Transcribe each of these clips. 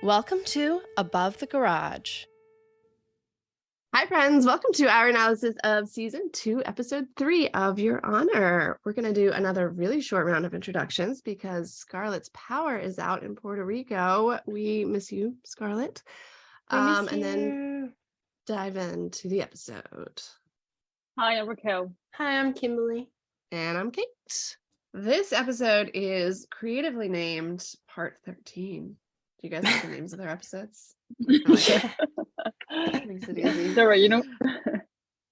Welcome to Above the Garage. Hi, friends. Welcome to our analysis of Season 2, Episode 3 of Your Honor. We're going to do another really short round of introductions because Scarlett's power is out in Puerto Rico. We miss you, Scarlett. And then dive into the episode. Hi, I'm Raquel. Hi, I'm Kimberly. And I'm Kate. This episode is creatively named Part 13. Do you guys know the names of their episodes? Makes it easy. They're right, you know.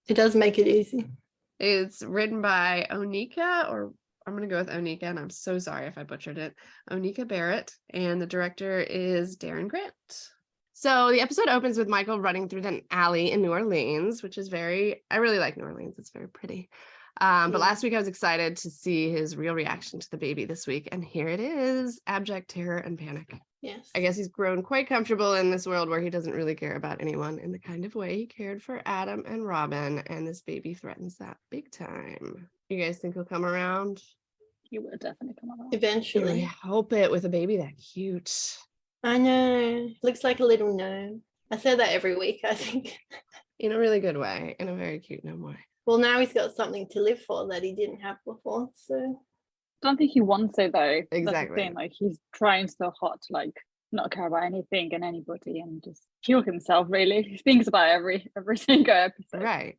It does make it easy. It's written by Onika, or I'm going to go with Onika, and I'm so sorry if I butchered it. Onika Barrett, and the director is Darren Grant. So the episode opens with Michael running through an alley in New Orleans, which is I really like New Orleans. It's very pretty. But last week I was excited to see his real reaction to the baby this week. And here it is, abject terror and panic. Yes. I guess he's grown quite comfortable in this world where he doesn't really care about anyone in the kind of way he cared for Adam and Robin. And this baby threatens that big time. You guys think he'll come around? You will definitely come around. Eventually. I hope it, with a baby that cute. I know. Looks like a little gnome. I say that every week, I think. In a really good way. In a very cute gnome way. Well, now he's got something to live for that he didn't have before, so. I don't think he wants it though. Exactly. That's the thing. Like, he's trying so hard to not care about anything and anybody and just kill himself, really. He thinks about every single episode. Right.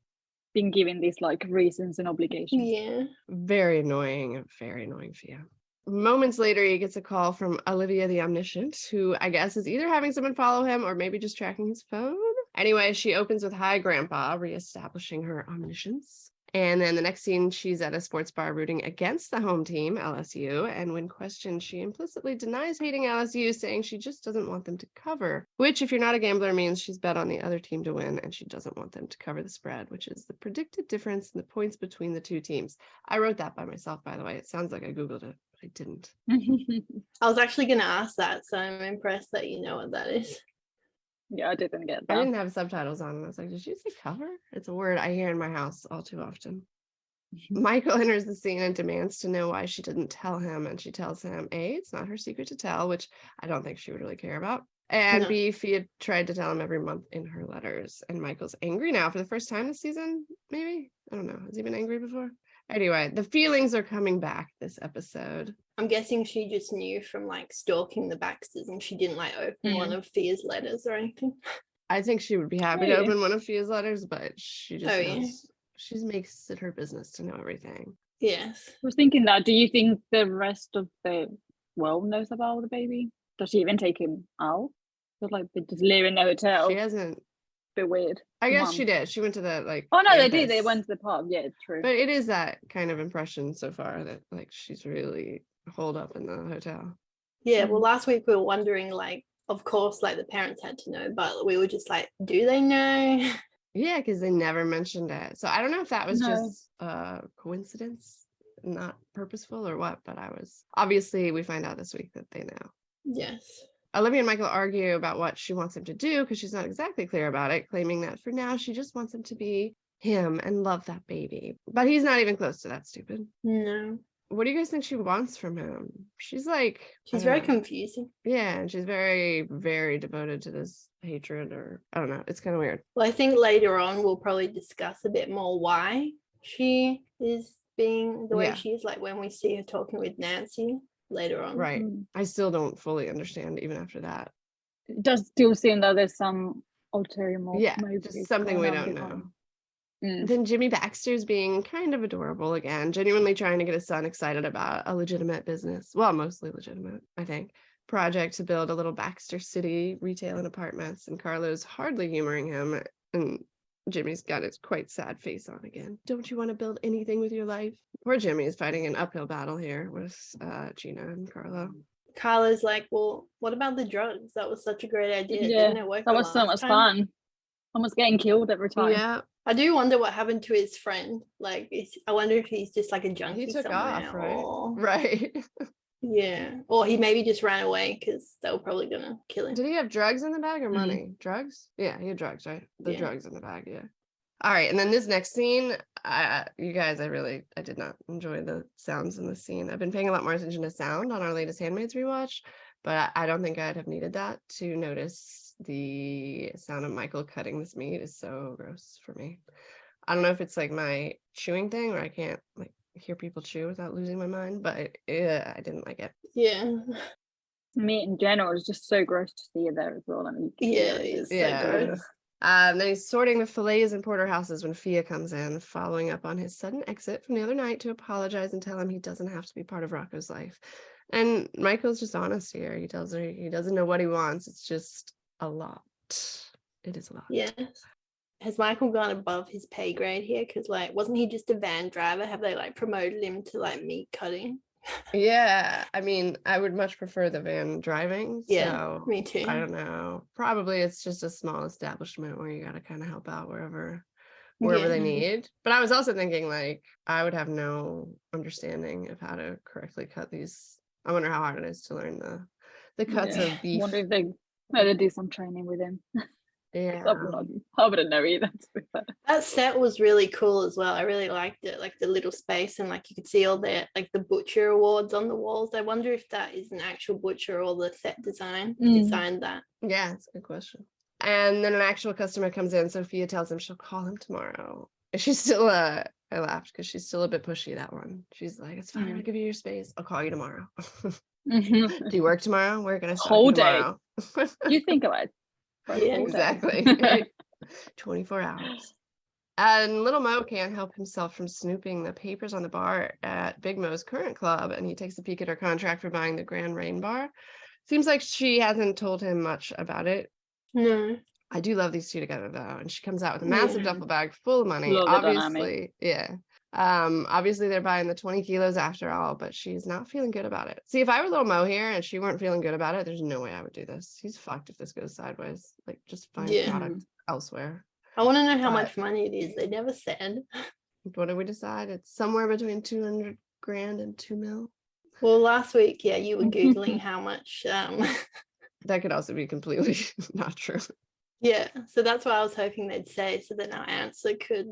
Being given these reasons and obligations. Yeah. Very annoying Fia. Moments later, he gets a call from Olivia the Omniscient, who I guess is either having someone follow him or maybe just tracking his phone. Anyway, she opens with "Hi, Grandpa," reestablishing her omniscience. And then the next scene, she's at a sports bar rooting against the home team, LSU. And when questioned, she implicitly denies hating LSU, saying she just doesn't want them to cover, which, if you're not a gambler, means she's bet on the other team to win and she doesn't want them to cover the spread, which is the predicted difference in the points between the two teams. I wrote that by myself, by the way. It sounds like I Googled it, but I didn't. I was actually going to ask that, so I'm impressed that you know what that is. Yeah, I didn't get that. I didn't have subtitles on, and I was like, did you say cover? It's a word I hear in my house all too often. Michael enters the scene and demands to know why she didn't tell him, and she tells him, A, it's not her secret to tell, which I don't think she would really care about, and No. B, Fia tried to tell him every month in her letters, and Michael's angry now for the first time this season, maybe? I don't know. Has he been angry before? Anyway, the feelings are coming back this episode. I'm guessing she just knew from stalking the Baxters and she didn't open one of Fia's letters or anything. I think she would be happy to open one of Fia's letters, but she just knows. She makes it her business to know everything. Yes. I was thinking that. Do you think the rest of the world knows about the baby? Does she even take him out? But they just live in the hotel. She hasn't. Bit weird. I guess she did. She went to the Oh no, campus. they did. They went to the pub. Yeah, true. But it is that kind of impression so far that she's really holed up in the hotel. Yeah. Well, last week we were wondering, of course, the parents had to know, but we were just do they know? Yeah, because they never mentioned it. So I don't know if that was just a coincidence, not purposeful or what. But obviously we find out this week that they know. Yes. Olivia and Michael argue about what she wants him to do because she's not exactly clear about it, claiming that for now she just wants him to be him and love that baby. But he's not even close to that stupid. No. What do you guys think she wants from him? She's very confusing. Yeah, and she's very, very devoted to this hatred, or I don't know. It's kind of weird. Well, I think later on we'll probably discuss a bit more why she is being the way she is, when we see her talking with Nancy later on. Right. I still don't fully understand even after that. It does still seem that there's some ulterior motive. Yeah, just something we don't know. Then Jimmy Baxter's being kind of adorable again, genuinely trying to get his son excited about a legitimate business, well, mostly legitimate, I think, project to build a little Baxter City retail and apartments, and Carlo's hardly humoring him, and Jimmy's got his quite sad face on again. Don't you want to build anything with your life? Poor Jimmy is fighting an uphill battle here with Gina and Carlo. Carla's well, what about the drugs? That was such a great idea. Yeah, didn't it work? That was so much fun. Almost getting killed every time. Yeah. I do wonder what happened to his friend. I wonder if he's just a junkie. He took somewhere, off, right? or... Right. Yeah. Or he maybe just ran away because they were probably going to kill him. Did he have drugs in the bag or money? Drugs? Yeah, he had drugs, right? The drugs in the bag, yeah. All right, and then this next scene, you guys, I did not enjoy the sounds in the scene. I've been paying a lot more attention to sound on our latest Handmaid's rewatch, but I don't think I'd have needed that to notice the sound of Michael cutting this meat is so gross for me. I don't know if it's like my chewing thing or I can't like hear people chew without losing my mind, but yeah, I didn't like it. Yeah. Meat in general is just so gross to see it there as well. I mean, Yeah, it's so gross. Then he's sorting the fillets and porterhouses when Fia comes in, following up on his sudden exit from the other night to apologize and tell him he doesn't have to be part of Rocco's life. And Michael's just honest here. He tells her he doesn't know what he wants. It's just a lot. It is a lot. Yes. Has Michael gone above his pay grade here? Because like, wasn't he just a van driver? Have they like promoted him to like meat cutting? Yeah, I mean, I would much prefer the van driving. Yeah, So me too. I don't know. Probably it's just a small establishment where you got to kind of help out wherever they need. But I was also thinking like I would have no understanding of how to correctly cut these. I wonder how hard it is to learn the cuts of beef. I wonder if they do some training with him. Yeah, I wouldn't know either, to be fair. That set was really cool as well. I really liked it, like the little space, and like you could see all the like the butcher awards on the walls. I wonder if that is an actual butcher or the set design designed that. Yeah, it's a good question. And then an actual customer comes in. Sophia tells him she'll call him tomorrow. And she's still I laughed because she's still a bit pushy, that one. She's like, it's fine, I'll give you your space. I'll call you tomorrow. Do you work tomorrow? Where can I start Whole tomorrow? You think about it. Yeah, exactly. 24 hours. And little Mo can't help himself from snooping the papers on the bar at Big Mo's current club, and he takes a peek at her contract for buying the Grand Rain bar. Seems like she hasn't told him much about it. No. I do love these two together though, and she comes out with a massive duffel bag full of money. Love the Obviously, yeah. Obviously they're buying the 20 kilos after all, but she's not feeling good about it. See, if I were little Mo here and she weren't feeling good about it, there's no way I would do this. He's fucked if this goes sideways. Like, just find product elsewhere. I want to know how much money it is. They never said. What did we decide? It's somewhere between 200 grand and 2 mil. Well, last week, yeah, you were Googling how much. That could also be completely not true. Yeah, so that's why I was hoping they'd say, so then our answer could,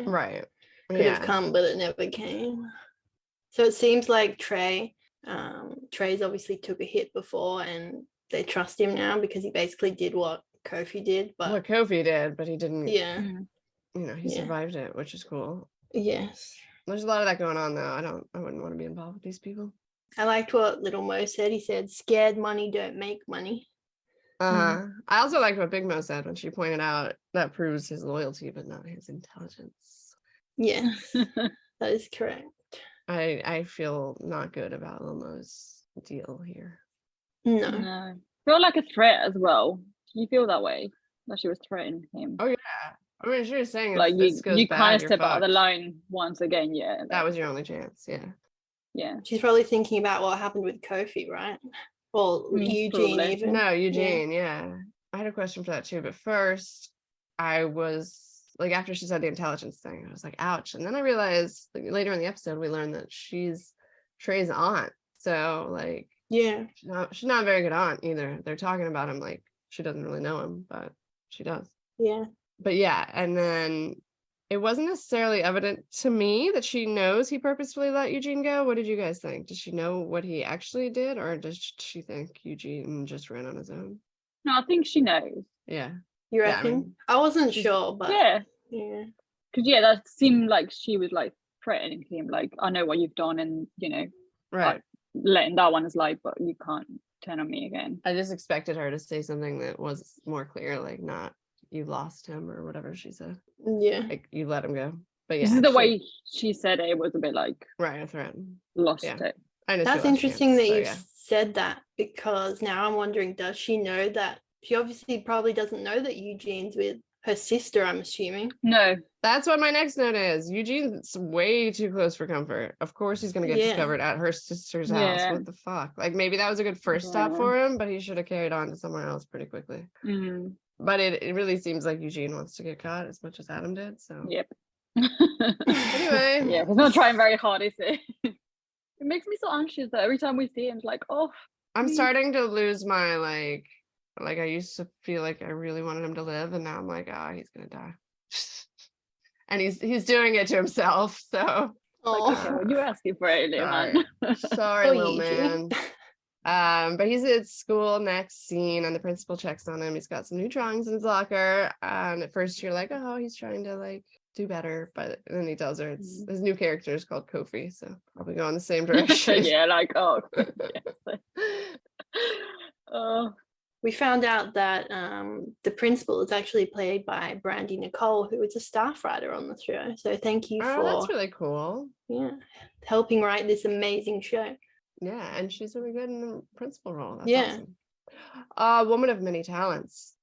right. Could have come, but it never came. So it seems like Trey's obviously took a hit before and they trust him now because he basically did what Kofi did. But what Kofi did, but he didn't. Yeah. He survived it, which is cool. Yes. There's a lot of that going on though. I wouldn't want to be involved with these people. I liked what little Mo said. He said, scared money don't make money. I also liked what Big Mo said when she pointed out that proves his loyalty, but not his intelligence. Yes, that is correct. I feel not good about Lil Mo's deal here. No. I feel like a threat as well. Do you feel that way? That she was threatening him? Oh yeah. I mean, she was saying like you kind of step out of the fucked. line once again. Yeah, that was your only chance. Yeah. She's probably thinking about what happened with Kofi, right? Or Eugene probably. even. No, Eugene. Yeah. I had a question for that too, but first I was like, after she said the intelligence thing, I was like, ouch. And then I realized like, later in the episode we learned that she's Trey's aunt. So like, yeah, she's not a very good aunt either. They're talking about him like she doesn't really know him, but she does. Yeah. But yeah, and then it wasn't necessarily evident to me that she knows he purposefully let Eugene go. What did you guys think? Does she know what he actually did, or does she think Eugene just ran on his own? No, I think she knows. Yeah. You reckon? Yeah, I mean, I wasn't sure, but yeah. Because that seemed like she was like threatening him, like, I know what you've done, and right, letting that one slide, but you can't turn on me again. I just expected her to say something that was more clear, like not you lost him or whatever she said. Yeah, like you let him go. But yeah, this is the way she said it. It was a bit like right, a threat. Lost it. That's interesting that you've said that, because now I'm wondering, does she know that? She obviously probably doesn't know that Eugene's with her sister, I'm assuming. No. That's what my next note is. Eugene's way too close for comfort. Of course he's going to get discovered at her sister's house. What the fuck? Like, maybe that was a good first stop for him, but he should have carried on to somewhere else pretty quickly. But it really seems like Eugene wants to get caught as much as Adam did. So yep. Anyway. Yeah, he's not trying very hard, is he? It makes me so anxious though. Every time we see him, it's like, oh. I'm starting to lose my like I used to feel like I really wanted him to live, and now I'm like, oh, he's gonna die. And he's doing it to himself. So like, okay, well, you're asking for it, man. Sorry, little man. But he's at school next scene, and the principal checks on him. He's got some new drawings in his locker. And at first you're like, oh, he's trying to like do better. But then he tells her it's his new character is called Kofi, so probably go in the same direction. Yeah, like, oh, yes. Oh, We found out that the principal is actually played by Brandy Nicole, who is a staff writer on the show. So thank you Oh, for that's really cool. helping write this amazing show. Yeah, and she's really good in the principal role. That's Yeah. awesome. Woman of many talents.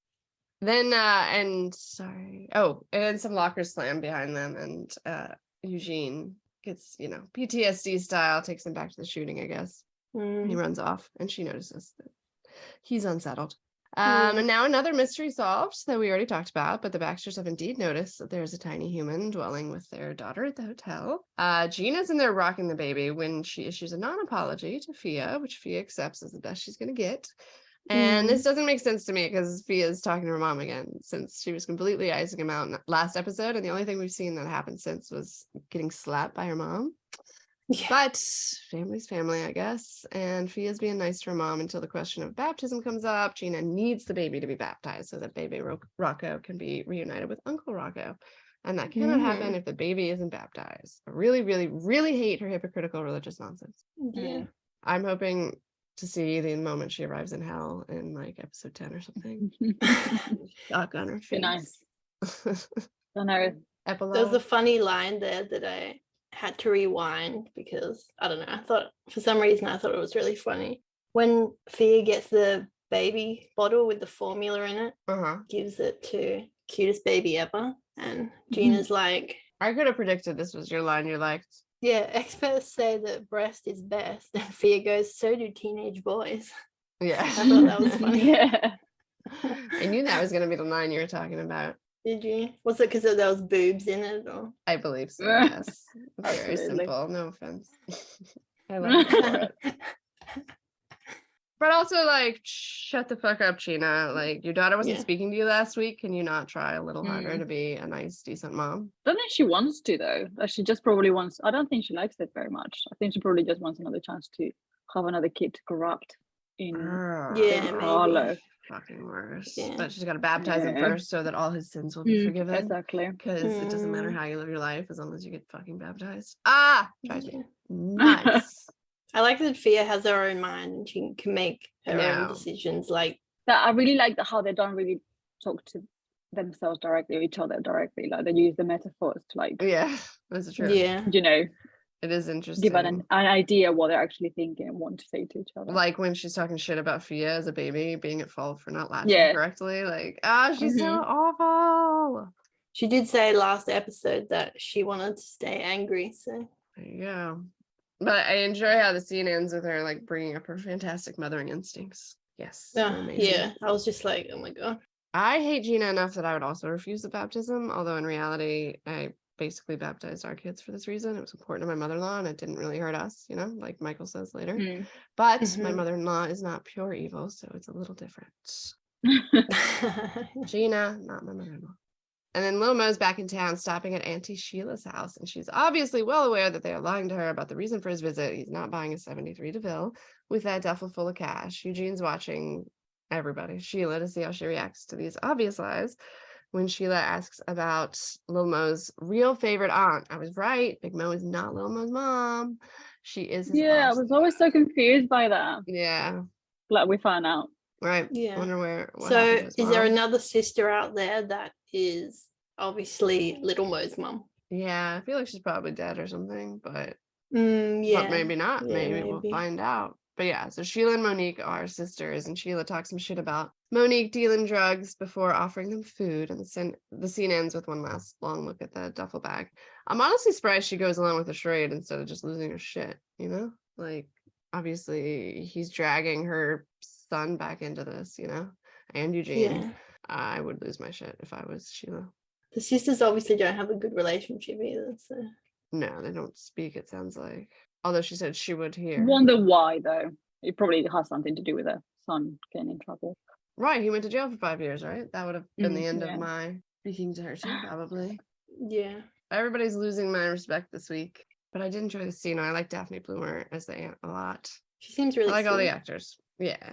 Then and some lockers slam behind them, and Eugene gets, PTSD style, takes him back to the shooting, I guess. And he runs off, and she notices that he's unsettled. And now another mystery solved that we already talked about, but the Baxters have indeed noticed that there's a tiny human dwelling with their daughter at the hotel. Gina's in there rocking the baby when she issues a non-apology to Fia, which Fia accepts as the best she's going to get. And this doesn't make sense to me because Fia's talking to her mom again, since she was completely icing him out in the last episode. And the only thing we've seen that happened since was getting slapped by her mom. Yeah. But family's family, I guess. And Fia's being nice to her mom until the question of baptism comes up. Gina needs the baby to be baptized so that baby Rocco can be reunited with Uncle Rocco. And that cannot happen if the baby isn't baptized. I really, really, really hate her hypocritical religious nonsense. Yeah. I'm hoping to see the moment she arrives in hell in like episode 10 or something. Shock on her face. be nice. Don't know. Epilogue. There was a funny line there that I had to rewind because I don't know. I thought for some reason I thought it was really funny when Fia gets the baby bottle with the formula in it, gives it to cutest baby ever, and Gina's like, I could have predicted this was your line you liked. Yeah, experts say that breast is best, and Fia goes, so do teenage boys. Yeah, I thought that was funny. Yeah. I knew that was going to be the line you were talking about. Did you? Was it because there was boobs in it, or? I believe so. Yes, very Absolutely. simple. No offense. I love you for it. But also, like, shut the fuck up, Gina. Like, your daughter wasn't speaking to you last week. Can you not try a little harder to be a nice, decent mom? I don't think she wants to though. She just probably wants. I don't think she likes it very much. I think she probably just wants another chance to have another kid to corrupt in Harlow. Fucking worse. Yeah. But she's got to baptize him first so that all his sins will be forgiven. Exactly. Because it doesn't matter how you live your life as long as you get fucking baptized. Drives me nuts. I like that Fia has her own mind and she can make her own decisions. Like that, I really like how they don't really talk to themselves directly or each other directly. Like they use the metaphors to like. Yeah, that's true. Yeah, it is interesting. Give an idea what they're actually thinking and want to say to each other. Like when she's talking shit about Fia as a baby being at fault for not latching correctly. Like, she's so awful. She did say last episode that she wanted to stay angry. So there you go. But I enjoy how the scene ends with her like bringing up her fantastic mothering instincts. Yes. Yeah. I was just like, oh my god. I hate Gina enough that I would also refuse the baptism. Although in reality, I basically baptized our kids for this reason. It was important to my mother-in-law and it didn't really hurt us, like Michael says later. But my mother-in-law is not pure evil, so it's a little different. Gina, not my mother-in-law. And then Lil Mo's back in town, stopping at Auntie Sheila's house, and she's obviously well aware that they are lying to her about the reason for his visit. He's not buying a 73 DeVille with that duffel full of cash. Eugene's watching everybody, Sheila, to see how she reacts to these obvious lies. When Sheila asks about Lil Mo's real favorite aunt, I was right. Big Mo is not Lil Mo's mom. She is his I was always so confused by that. Yeah. Like we found out. Right. Yeah. Wonder what so happened to his is there mom. another sister out there that is obviously Little Mo's mom? Yeah, I feel like she's probably dead or something, but but maybe not. Yeah, maybe we'll find out. But yeah, so Sheila and Monique are sisters, and Sheila talks some shit about Monique dealing drugs before offering them food, and the scene ends with one last long look at the duffel bag. I'm honestly surprised she goes along with the charade instead of just losing her shit, Like, obviously, he's dragging her son back into this, and Eugene. Yeah. I would lose my shit if I was Sheila. The sisters obviously don't have a good relationship either, so. No, they don't speak, it sounds like. Although she said she would hear. Wonder why, though. It probably has something to do with her son getting in trouble. Right, he went to jail for 5 years, right? That would have been the end of my speaking to her too, probably. Yeah. Everybody's losing my respect this week. But I did enjoy the scene. I like Daphne Bloomer as the aunt a lot. She seems I really like all the sweet. actors. Yeah.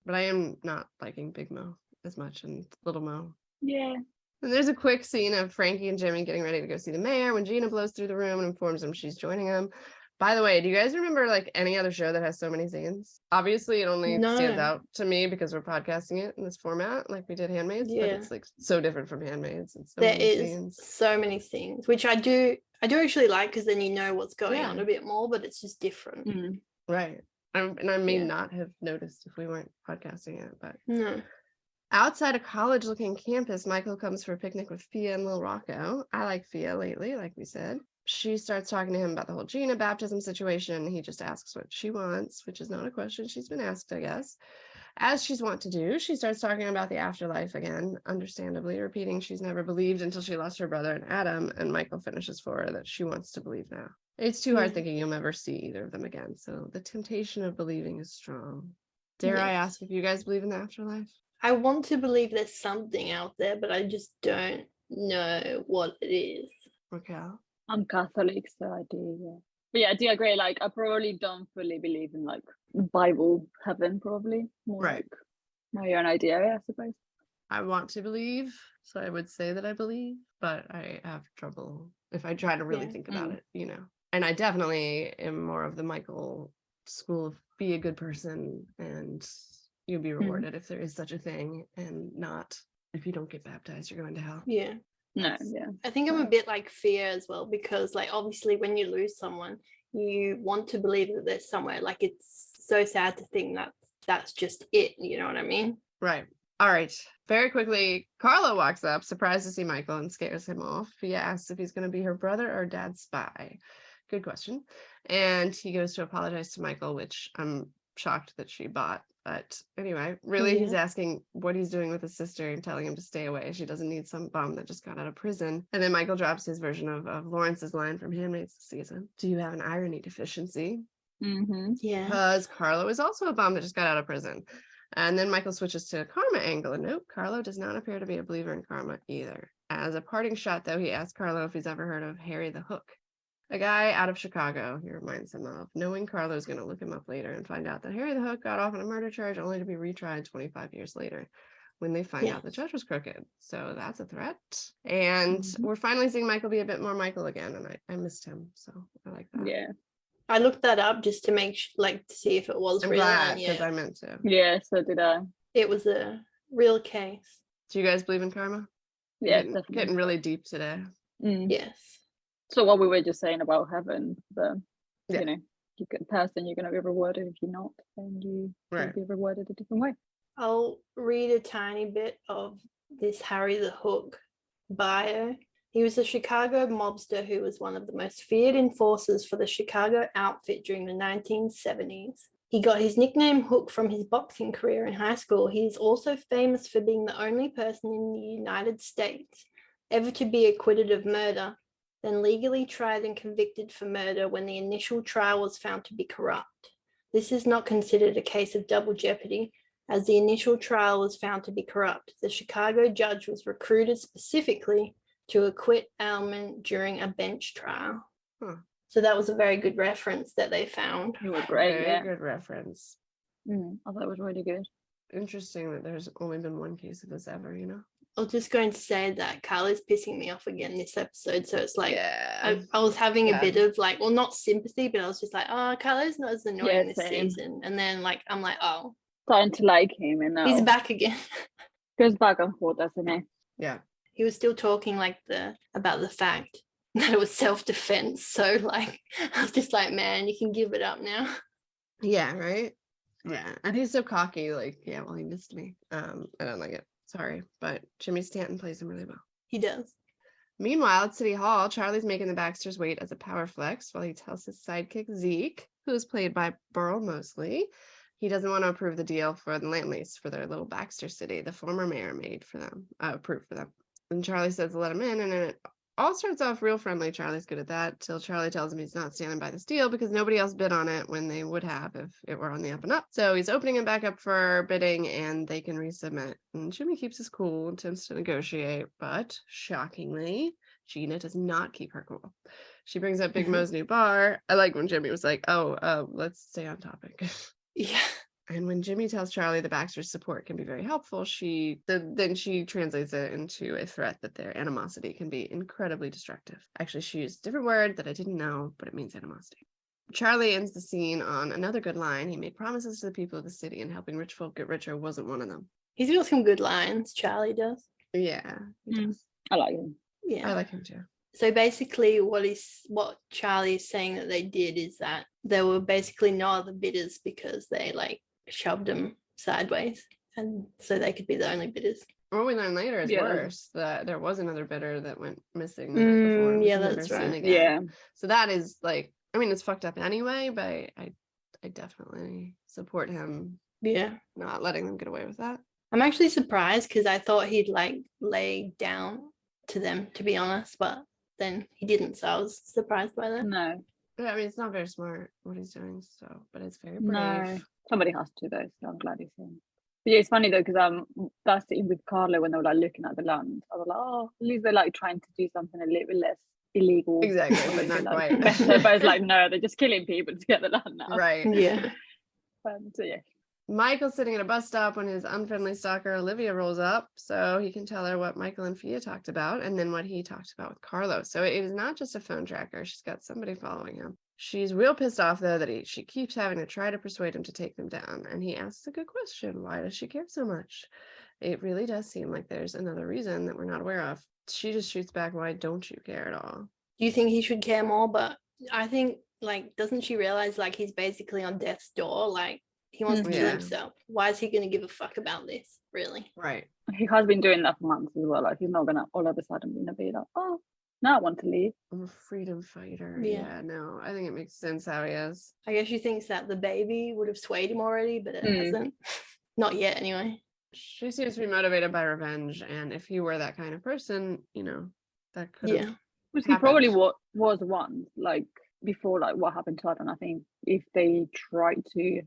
But I am not liking Big Mo as much and Little Mo. Yeah. And there's a quick scene of Frankie and Jimmy getting ready to go see the mayor when Gina blows through the room and informs them she's joining them. By the way, do you guys remember like any other show that has so many scenes? Obviously, it only stands No. out to me because we're podcasting it in this format, like we did Handmaids, but Yeah. it's like so different from Handmaids. It's so There many is scenes. so many scenes, which I do actually like because then you know what's going Yeah. on a bit more, but it's just different. Mm. Right. And I may Yeah. not have noticed if we weren't podcasting it, but No. outside a college-looking campus, Michael comes for a picnic with Fia and Lil Rocco. I like Fia lately, like we said. She starts talking to him about the whole Gina baptism situation. He just asks what she wants, which is not a question she's been asked, I guess. As she's wont to do, she starts talking about the afterlife again, understandably repeating she's never believed until she lost her brother and Adam, and Michael finishes for her that she wants to believe now. It's too hard Yeah. thinking you'll never see either of them again, so the temptation of believing is strong. Dare I Yes. ask if you guys believe in the afterlife? I want to believe there's something out there, but I just don't know what it is. Raquel? I'm Catholic, so I do, yeah. But yeah, I do agree. Like, I probably don't fully believe in like Bible heaven, probably more Right. like my own idea, I suppose. I want to believe, so I would say that I believe, but I have trouble if I try to really Yeah. think about it, you know. And I definitely am more of the Michael school of be a good person and you'll be rewarded if there is such a thing, and not if you don't get baptized, you're going to hell. Yeah. No, That's- yeah. I think I'm a bit like Fear as well, because like obviously when you lose someone, you want to believe that there's somewhere. Like it's so sad to think that that's just it. You know what I mean? Right. All right. Very quickly, Carla walks up, surprised to see Michael, and scares him off. Fia asks if he's going to be her brother or dad's spy. Good question. And he goes to apologize to Michael, which I'm shocked that she bought. But anyway, really, he's Yeah. asking what he's doing with his sister and telling him to stay away. She doesn't need some bum that just got out of prison. And then Michael drops his version of Lawrence's line from Handmaid's this season. Do you have an irony deficiency? Mm-hmm. Yeah. Because Carlo is also a bum that just got out of prison. And then Michael switches to a karma angle. And nope, Carlo does not appear to be a believer in karma either. As a parting shot, though, he asks Carlo if he's ever heard of Harry the Hook, a guy out of Chicago he reminds him of, knowing Carlo's going to look him up later and find out that Harry the Hook got off on a murder charge only to be retried 25 years later when they find out the judge was crooked. So that's a threat. And we're finally seeing Michael be a bit more Michael again, and I missed him, so I like that. Yeah. I looked that up just to make to see if it was I'm real. glad, And because yeah, I meant to. Yeah, so did I. it was a real case. Do you guys believe in karma? Yeah, Getting definitely. really deep today. Mm. Yes. So what we were just saying about heaven, Yeah. you know, you get past and you're going to be rewarded. If you're not, then you will be rewarded a different way. I'll read a tiny bit of this Harry the Hook bio. He was a Chicago mobster who was one of the most feared enforcers for the Chicago outfit during the 1970s. He got his nickname Hook from his boxing career in high school. He is also famous for being the only person in the United States ever to be acquitted of murder, then legally tried and convicted for murder when the initial trial was found to be corrupt. This is not considered a case of double jeopardy, as the initial trial was found to be corrupt. The Chicago judge was recruited specifically to acquit Alman during a bench trial. So that was a very good reference that they found. It was great, Very yeah. good reference. I thought it was really good. Interesting that there's only been one case of this ever, you know? I was just going to say that Carly's pissing me off again this episode. So it's like, yeah. I was having Yeah. a bit of like, well, not sympathy, but I was just like, oh, Carly's not as annoying this same. season. And then like, I'm like, oh, Starting to like him, and now he's back again. goes back and forth, doesn't he? Yeah. He was still talking like about the fact that it was self-defense. So like, I was just like, man, you can give it up now. Yeah, right? Yeah. And he's so cocky, like, yeah, well, he missed me. I don't like it. Sorry. But Jimmy Stanton plays him really well. He does. Meanwhile, at City Hall, Charlie's making the Baxters wait as a power flex while he tells his sidekick Zeke, who is played by Burl Mosley, he doesn't want to approve the deal for the land lease for their little Baxter city the former mayor made for them, approved for them. And Charlie says to let him in, and then it all starts off real friendly. Charlie's good at that, till Charlie tells him he's not standing by this deal because nobody else bid on it when they would have if it were on the up and up. So he's opening it back up for bidding, and they can resubmit. And Jimmy keeps his cool and attempts to negotiate, but shockingly, Gina does not keep her cool. She brings up Big Mo's new bar. I like when Jimmy was like, let's stay on topic. Yeah. And when Jimmy tells Charlie the Baxter's support can be very helpful, then she translates it into a threat that their animosity can be incredibly destructive. Actually, she used a different word that I didn't know, but it means animosity. Charlie ends the scene on another good line. He made promises to the people of the city, and helping rich folk get richer wasn't one of them. He's got some good lines, Charlie does. Yeah, he does. I like him. Yeah. I like him too. So basically what Charlie is saying that they did is that there were basically no other bidders because they like shoved them sideways, and so they could be the only bidders. What we learn later is Yeah. worse, that there was another bidder that went missing the night before and was yeah, never that's seen right. again. Yeah. So that is like, I mean, it's fucked up anyway, but I definitely support him Yeah. not letting them get away with that. I'm actually surprised because I thought he'd like lay down to them, to be honest, but then he didn't, so I was surprised by that. No. Yeah, I mean, it's not very smart what he's doing, so, but it's very brave. No. Somebody has to though, so I'm glad he's in. But yeah, it's funny though, because that scene with Carlo when they were like looking at the land, I was like, oh, at least they're like trying to do something a little bit less illegal. Exactly, but not like, quite. better, but it's like, no, they're just killing people to get the land now. Right. Yeah. So yeah. Michael's sitting at a bus stop when his unfriendly stalker Olivia rolls up, so he can tell her what Michael and Fia talked about and then what he talked about with Carlo. So it is not just a phone tracker. She's got somebody following him. She's real pissed off, though, that she keeps having to try to persuade him to take them down. And he asks a good question. Why does she care so much? It really does seem like there's another reason that we're not aware of. She just shoots back, why don't you care at all? Do you think he should care more? But I think, like, doesn't she realize, like, he's basically on death's door? Like, he wants to kill Yeah. himself. Why is he going to give a fuck about this, really? Right. He has been doing that for months as well. Like he's not gonna all of a sudden be like, oh, now I want to leave. I'm a freedom fighter. Yeah. Yeah, no, I think it makes sense how he is. I guess she thinks that the baby would have swayed him already, but it hasn't. Not yet, anyway. She seems to be motivated by revenge, and if he were that kind of person, that could have Yeah. Which he probably was once, like before, like what happened to Adam. I think if they tried to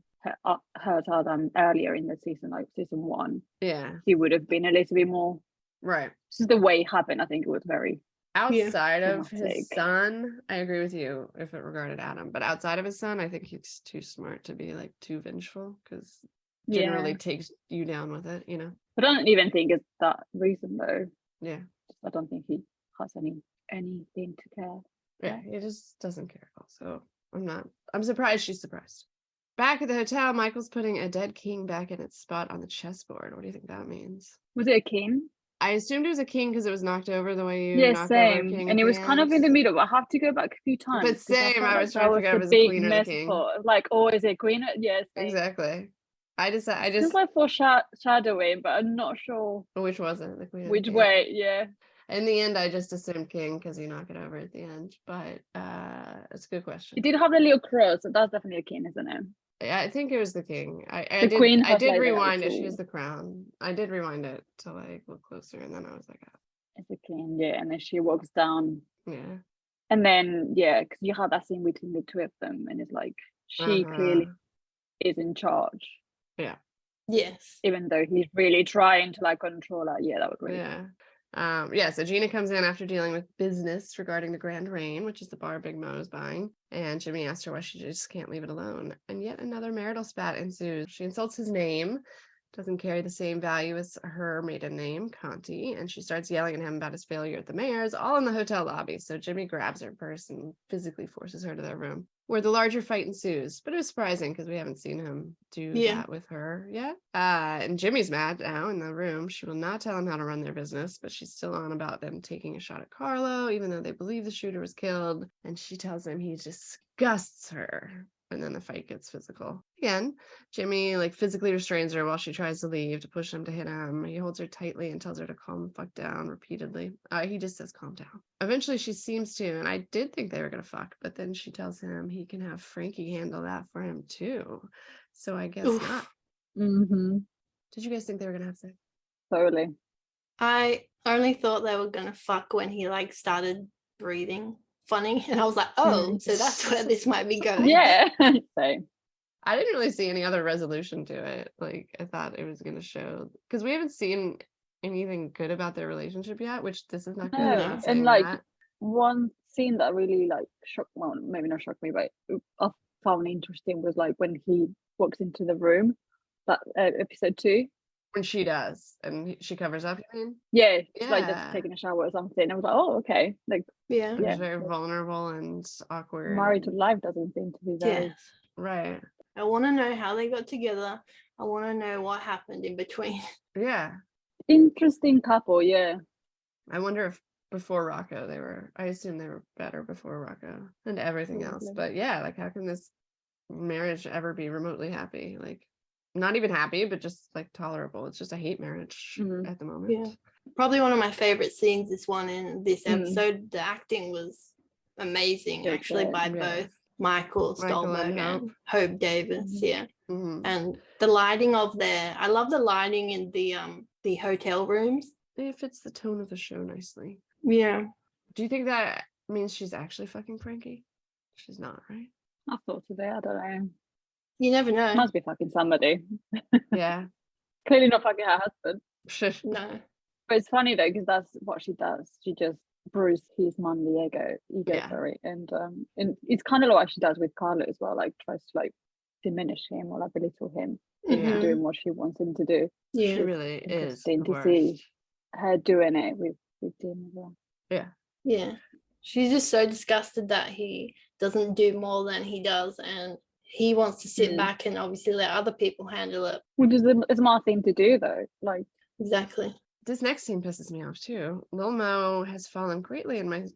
hurt Adam earlier in the season, like season 1, Yeah, he would have been a little bit more. right. Just the way it happened, I think it was very. Outside of his dramatic. son, I agree with you if it regarded Adam, but outside of his son, I think he's too smart to be like too vengeful because generally takes you down with it, I don't even think it's that reason though. Yeah. I don't think he has anything to care. Yeah, he just doesn't care at all. So I'm surprised she's surprised. Back at the hotel, Michael's putting a dead king back in its spot on the chessboard. What do you think that means? Was it a king? I assumed it was a king because it was knocked over the way you Yeah, knock over a same. king. And at it the was kind of end. in the middle. But I have to go back a few times. But 'cause same, felt I like was trying to that figure out if it was the a big queen or the mess king. for- Like, oh, is it queen? Yes. Exactly. I just It's like foreshadowing, but I'm not sure which was it, the queen or which the king? way. Yeah. In the end, I just assumed king because you knock it over at the end. But it's a good question. It did have a little cross, so that's definitely a king, isn't it? I think it was the king. The queen I has, did like, the rewind it. She actual- has the crown. I did rewind it to like look closer, and then I was like, It's a king, yeah. And then she walks down. yeah. And then, yeah, because you have that scene between the two of them, and it's like she clearly is in charge, Yes. even though he's really trying to like control her. Yeah, that was really Yeah. So Gina comes in after dealing with business regarding the Grand Reign, which is the bar Big Mo is buying. And Jimmy asks her why she just can't leave it alone. And yet another marital spat ensues. She insults his name, doesn't carry the same value as her maiden name, Conti, and she starts yelling at him about his failure at the mayor's, all in the hotel lobby. So Jimmy grabs her purse and physically forces her to their room, where the larger fight ensues. But it was surprising because we haven't seen him do that with her yet. And Jimmy's mad now in the room. She will not tell him how to run their business, but she's still on about them taking a shot at Carlo, even though they believe the shooter was killed. And she tells him he disgusts her. And then the fight gets physical. Again, Jimmy physically restrains her while she tries to leave to push him to hit him. He holds her tightly and tells her to calm the fuck down repeatedly. He just says calm down. Eventually she seems to, and I did think they were gonna fuck, but then she tells him he can have Frankie handle that for him too. So I guess not. Did you guys think they were gonna have sex? totally. I only thought they were going to fuck when he started breathing funny. And I was like, oh, so that's where this might be going. Yeah. Same. I didn't really see any other resolution to it. I thought it was gonna show, because we haven't seen anything good about their relationship yet, which this is not good. I'm No, not saying and that. one scene that really like shocked, well, maybe not shocked me, but I found interesting was like when he walks into the room, that episode 2. When she does, and she covers up, you mean? Yeah, it's like just Yeah. taking a shower or something. I was like, oh, okay. Like, Yeah. It was Yeah. very vulnerable and awkward. married to life doesn't seem to be very. Yes. Right. I want to know how they got together. I want to know what happened in between. Yeah. Interesting couple, yeah. I wonder if before Rocco I assume they were better before Rocco and everything else. Probably. But yeah, like how can this marriage ever be remotely happy? Like not even happy, but just like tolerable. It's just a hate marriage Mhm. at the moment. Yeah. Probably one of my favorite scenes, this one in this Mm. episode. The acting was amazing, Yeah, actually, great. by Yeah. both Michael Michael Stolberg and and Hope Davis. Mhm. Yeah. Mhm. And the lighting of I love the lighting in the hotel rooms. It fits the tone of the show nicely. Yeah. Do you think that means she's actually fucking Frankie? She's not, right? I thought today, I don't know. You never know. Must be fucking somebody. Yeah. Clearly not fucking her husband. No. But it's funny though, because that's what she does. She just bruises his manly ego, Yeah. sorry. And it's kind of like what she does with Carlo as well, like tries to like diminish him or like belittle him into Yeah. doing what she wants him to do. She Yeah. really is the Interesting to worst. see her doing it with Dean as well. Yeah. She's just so disgusted that he doesn't do more than he does, and he wants to sit Mm. back and obviously let other people handle it. Which is a smart thing to do though. Like, Exactly. This next scene pisses me off too. Lil Mo has fallen greatly in my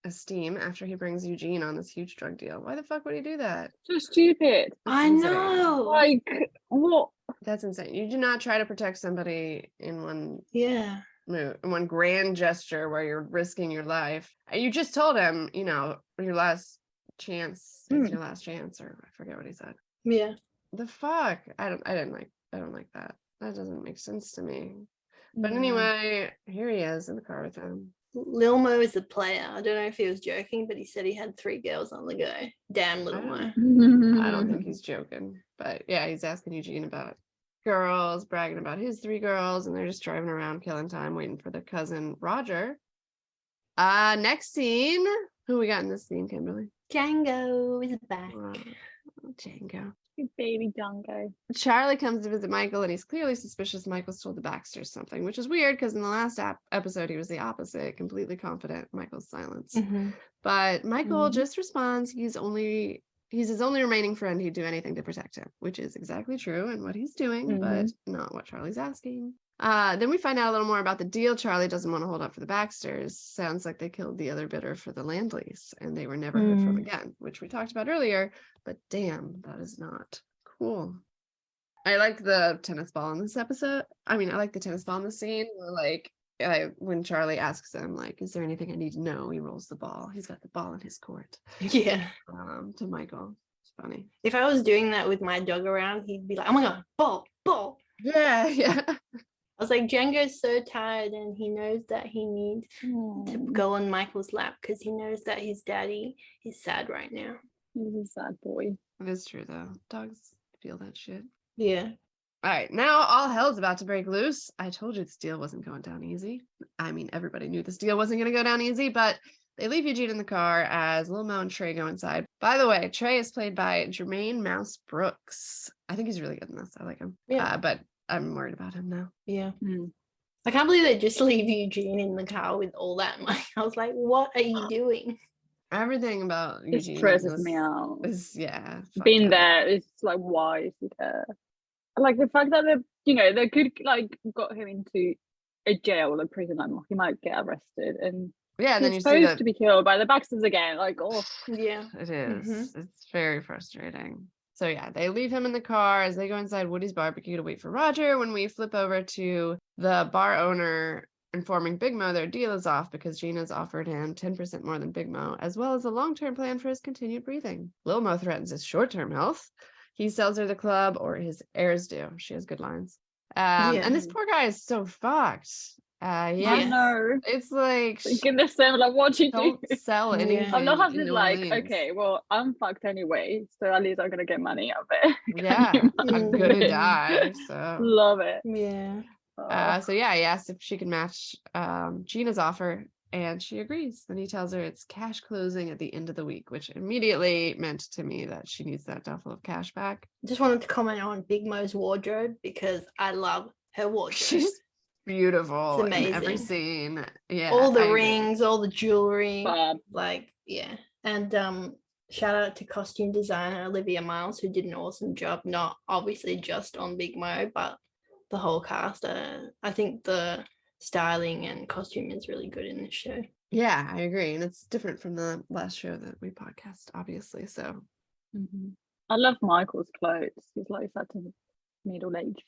esteem after he brings Eugene on this huge drug deal. Why the fuck would he do that? so stupid. That's I insane. know. Like, what? That's insane. You do not try to protect somebody in one Yeah. move, in one grand gesture where you're risking your life. You just told him, your last chance is your last chance, or I forget what he said. Yeah. The fuck? I don't like that. That doesn't make sense to me. But Yeah. anyway, here he is in the car with him. Lil Mo is a player. I don't know if he was joking, but he said he had 3 girls on the go. Damn, Lil Mo. I don't think he's joking. But yeah, he's asking Eugene about girls, bragging about his 3 girls, and they're just driving around killing time, waiting for their cousin Roger. Next scene. Who we got in this scene, Kimberly? Django is back. Django. Baby Django. Charlie comes to visit Michael, and he's clearly suspicious Michael's told the Baxters something, which is weird because in the last episode he was the opposite, completely confident Michael's silence. Mhm. But Michael Mhm. just responds he's his only remaining friend who'd do anything to protect him, which is exactly true and what he's doing, but not what Charlie's asking. Then we find out a little more about the deal Charlie doesn't want to hold up for the Baxters. Sounds like they killed the other bidder for the land lease and they were never heard from again, which we talked about earlier, but damn, that is not cool. I like the tennis ball in this episode. I mean, I like the tennis ball in the scene where like when Charlie asks him, like, is there anything I need to know? He rolls the ball. He's got the ball in his court. Yeah. To Michael. It's funny. If I was doing that with my dog around, he'd be like, oh my God, ball. Yeah, yeah. I was like, Django's so tired and he knows that he needs to go on Michael's lap because he knows that his daddy is sad right now. He's a sad boy. It is true, though. Dogs feel that shit. Yeah. All right, now all hell's about to break loose. I told you this deal wasn't going down easy. I mean, everybody knew this deal wasn't going to go down easy, but they leave Eugene in the car as Lil Mo and Trey go inside. By the way, Trey is played by Jermaine Mouse Brooks. I think he's really good in this. I like him. Yeah. But I'm worried about him now. Yeah. I can't believe they just leave Eugene in the car with all that money. I was like, what are you doing? Everything about It Eugene stresses me out. is fucked Been up. there, it's like, why is he there? Like the fact that they could like got him into a jail or a prison, like he might get arrested and Yeah, and then he's you see supposed that to be killed by the Baxters again. Like, oh, Yeah. it is. It's very frustrating. So yeah, they leave him in the car as they go inside Woody's barbecue to wait for Roger. When we flip over to the bar owner informing Big Mo their deal is off because Gina's offered him 10% more than Big Mo, as well as a long-term plan for his continued breathing. Lil Mo threatens his short-term health. He sells her the club, or his heirs do. She has good lines. And this poor guy is so fucked. I Yes. know. It's like, Thinking the same, like, what you do? don't sell Yeah. anything. I'm not in having New like, Orleans. okay, well, I'm fucked anyway, so at least I'm gonna get money out of it. Yeah, Can you I'm imagine? gonna die. So Love it. Yeah. Oh. So yeah, he asked if she could match Gina's offer And she agrees. Then he tells her it's cash closing at the end of the week, which immediately meant to me that she needs that duffel of cash back. Just wanted to comment on Big Mo's wardrobe because I love her wardrobe. She's beautiful It's in every amazing. scene. Yeah, All the I agree. rings, all the jewelry, Fab. like yeah. And shout out to costume designer Olivia Miles, who did an awesome job. Not obviously just on Big Mo, but the whole cast. I think the styling and costume is really good in this show. Yeah, I agree. And it's different from the last show that we podcast, obviously. So I love Michael's clothes. He's like such a middle age.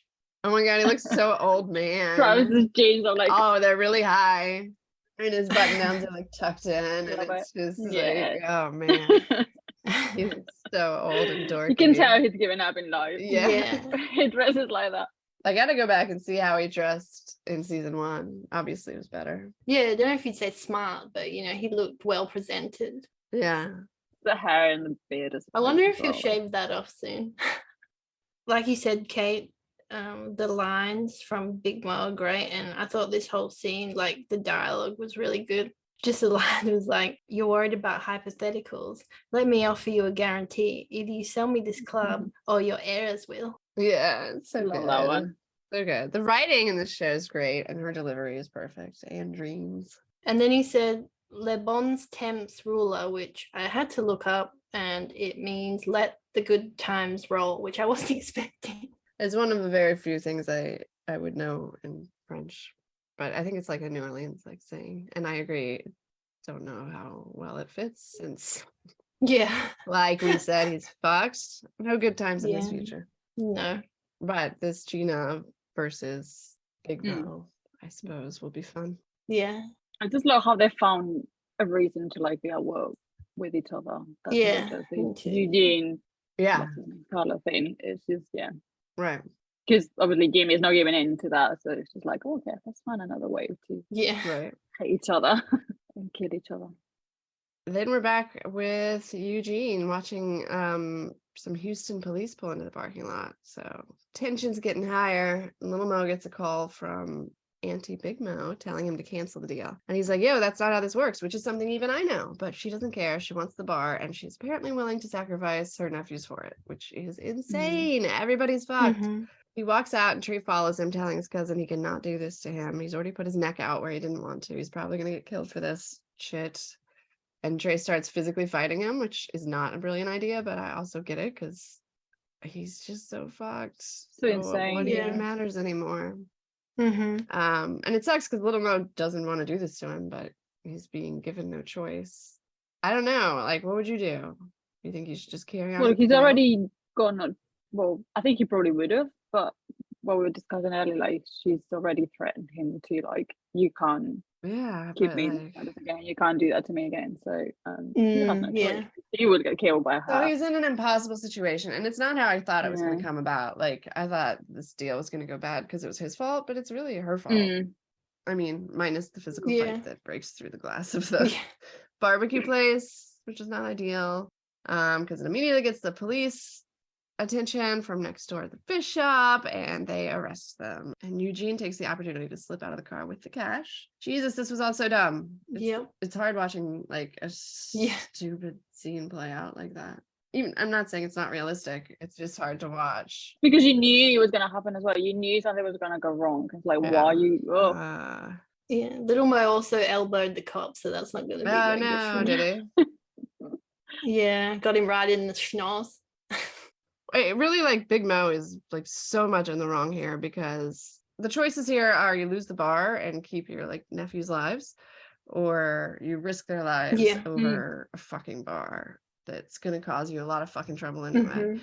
oh my god, he looks so old man. Trousers, jeans. I'm like, Oh, they're really high. And his button downs are like tucked in. And Love it's just Yeah. like, oh man. He looks so old and dorky. you can tell he's given up in life. Yeah. He dresses like that. I gotta go back and see how he dressed in season 1. Obviously it was better. Yeah, I don't know if you'd say smart, but you know, he looked well presented. Yeah. The hair and the beard. I wonder if he'll shave that off soon. Like you said, Kate, the lines from Big Mo are great, and I thought this whole scene, like the dialogue was really good. Just the line was like, "You're worried about hypotheticals. Let me offer you a guarantee. Either you sell me this club or your heirs will." Yeah, it's so Love good. that one. So good. The writing in this show is great and her delivery is perfect. And dreams. And then he said, "Le Bon's temps ruler," which I had to look up, and it means let the good times roll, which I wasn't expecting. It's one of the very few things I would know in French. But I think it's like a New Orleans like saying. And I agree. Don't know how well it fits since Yeah. like we said, he's fucked. No good times in his Yeah. future. No. But this Gina versus Big Mm. Mo, I suppose, will be fun. Yeah. I just love how they found a reason to like be at work with each other. That's Yeah, just me too. Eugene, Yeah, what's his name, Carla thing. It's just right. because obviously Jimmy is not giving in to that, so it's just like, oh, okay, let's find another way to Yeah. Right. hate each other and kill each other. Then we're back with Eugene watching some Houston police pull into the parking lot. So tension's getting higher. Little Mo gets a call from Auntie Big Mo telling him to cancel the deal. And he's like, yo, that's not how this works, which is something even I know. But she doesn't care. She wants the bar, and she's apparently willing to sacrifice her nephews for it, which is insane. Everybody's fucked. Mhm. He walks out and Trey follows him, telling his cousin he cannot do this to him. He's already put his neck out where he didn't want to. He's probably going to get killed for this shit. And Trey starts physically fighting him, which is not a brilliant idea, but I also get it because he's just so fucked. So insane, what yeah. even matters anymore? Mhm. And it sucks because Little Mo doesn't want to do this to him, but he's being given no choice. I don't know. Like, what would you do? You think you should just carry on? Well, with the he's deal? already gone. Well, I think he probably would have, but what we were discussing earlier, like she's already threatened him to like, you can't Yeah, keep but me like, like this again. You can't do that to me again. So he has no Yeah. choice. He would get killed by so her. he's in an impossible situation, and it's not how I thought it was going Yeah. to come about. Like, I thought this deal was going to go bad because it was his fault, but it's really her fault. Mm. I mean, minus the physical Yeah. fight that breaks through the glass of the Yeah. barbecue place, which is not ideal. Because it immediately gets the police attention from next door at the fish shop, and they arrest them. And Eugene takes the opportunity to slip out of the car with the cash. Jesus, this was all so dumb. Yep. It's hard watching like a Yeah. stupid scene play out like that. Even I'm not saying it's not realistic. It's just hard to watch. Because you knew it was going to happen as well. You knew something was going to go wrong. It's like, why Yeah. are you? Oh, Yeah. Little Mo also elbowed the cop, so that's not going to be oh very good no, for did him. he? Yeah, got him right in the schnoz. It really like Big Mo is like so much in the wrong here because the choices here are you lose the bar and keep your like nephews' lives, or you risk their lives Yeah. over a fucking bar that's gonna cause you a lot of fucking trouble anyway.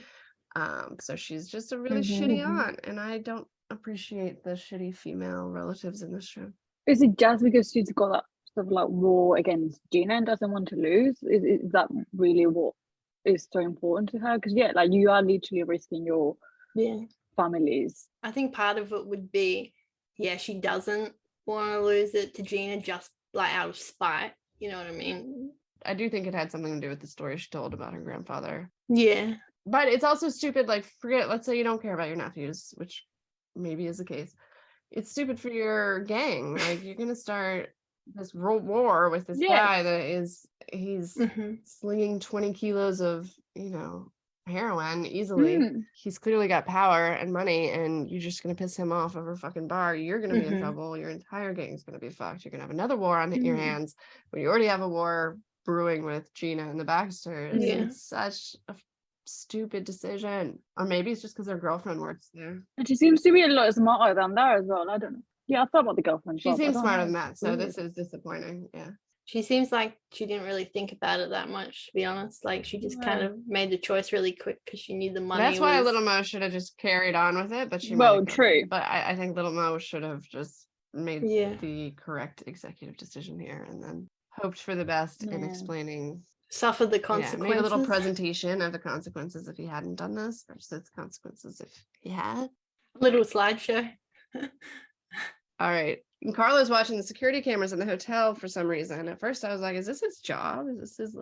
Mhm. So she's just a really Mhm. shitty aunt, and I don't appreciate the shitty female relatives in this show. is it just because she's got that sort of like war against Gina and doesn't want to lose? Is that really what is so important to her? Because yeah, like you are literally risking your Yeah. families. I think part of it would be, yeah, she doesn't want to lose it to Gina just like out of spite. You know what I mean? I do think it had something to do with the story she told about her grandfather. Yeah. But it's also stupid, like, forget, let's say you don't care about your nephews, which maybe is the case. It's stupid for your gang. Like, you're going to start this war with this Yes. guy that he's Mhm. slinging 20 kilos of, heroin easily. Mm. He's clearly got power and money, and you're just gonna piss him off over a fucking bar. You're gonna be in Mhm. trouble. Your entire gang's gonna be fucked. You're gonna have another war on your Mm. hands when you already have a war brewing with Gina and the Baxters. Yeah. It's such a stupid decision. Or maybe it's just because their girlfriend works there. And she seems to be a lot smarter than that as well. I don't know. Yeah, I thought about the girlfriend. She as well, but I seems don't smarter know. than that, so Weird. this is disappointing. Yeah. She seems like she didn't really think about it that much, to be honest. Like she just kind No. of made the choice really quick because she knew the money That's why was. Little Mo should have just carried on with it, but she Well, might have true. But I think Little Mo should have just made Yeah. the correct executive decision here and then hoped for the best in Yeah. explaining. Suffered the Yeah, consequences. made a little presentation of the consequences if he hadn't done this versus the consequences if he had. Little slideshow. All right. And Carlo's watching the security cameras in the hotel for some reason. At first I was like, is this his job? Is this his